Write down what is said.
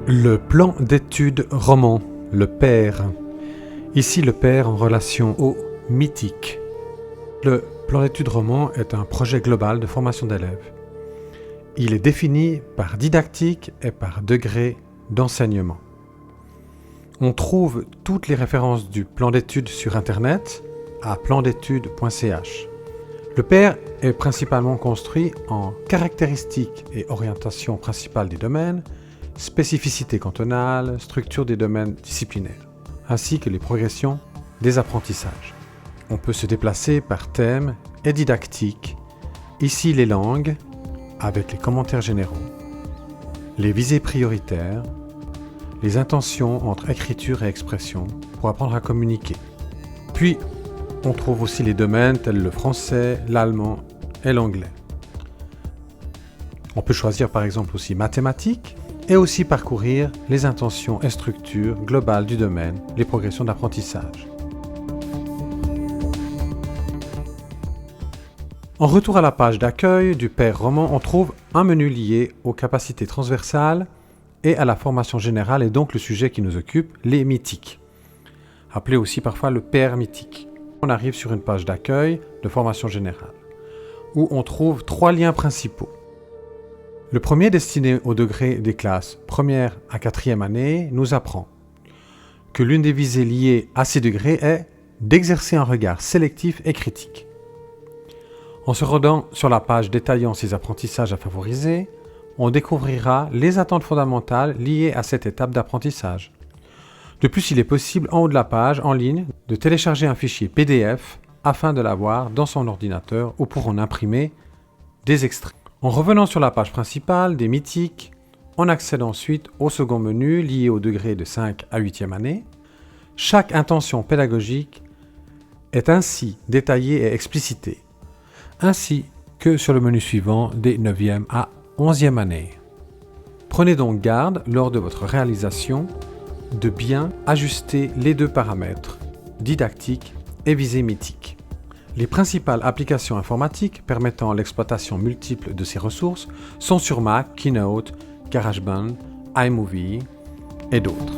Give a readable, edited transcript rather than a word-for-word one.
Le plan d'études roman, le PER. Ici le PER en relation au mythique. Le plan d'études roman est un projet global de formation d'élèves. Il est défini par didactique et par degré d'enseignement. On trouve toutes les références du plan d'études sur Internet à plandétudes.ch. Le PER est principalement construit en caractéristiques et orientations principales des domaines, spécificités cantonales, structure des domaines disciplinaires, ainsi que les progressions des apprentissages. On peut se déplacer par thème et didactique, ici les langues, avec les commentaires généraux, les visées prioritaires, les intentions entre écriture et expression pour apprendre à communiquer. Puis, on trouve aussi les domaines tels le français, l'allemand et l'anglais. On peut choisir par exemple aussi mathématiques et aussi parcourir les intentions et structures globales du domaine, les progressions d'apprentissage. En retour à la page d'accueil du PER roman, on trouve un menu lié aux capacités transversales et à la formation générale et donc le sujet qui nous occupe, les mythiques, appelé aussi parfois le PER mythique. On arrive sur une page d'accueil de formation générale, où on trouve 3 liens principaux. Le premier, destiné au degré des classes première à 4e année, nous apprend que l'une des visées liées à ces degrés est d'exercer un regard sélectif et critique. En se rendant sur la page détaillant ces apprentissages à favoriser, on découvrira les attentes fondamentales liées à cette étape d'apprentissage. De plus, il est possible en haut de la page, en ligne, de télécharger un fichier PDF afin de l'avoir dans son ordinateur ou pour en imprimer des extraits. En revenant sur la page principale des mythiques, on accède ensuite au second menu lié au degré de 5 à 8e année. Chaque intention pédagogique est ainsi détaillée et explicitée, ainsi que sur le menu suivant des 9e à 11e année. Prenez donc garde, lors de votre réalisation, de bien ajuster les 2 paramètres, didactique et visée mythique. Les principales applications informatiques permettant l'exploitation multiple de ces ressources sont sur Mac, Keynote, GarageBand, iMovie et d'autres.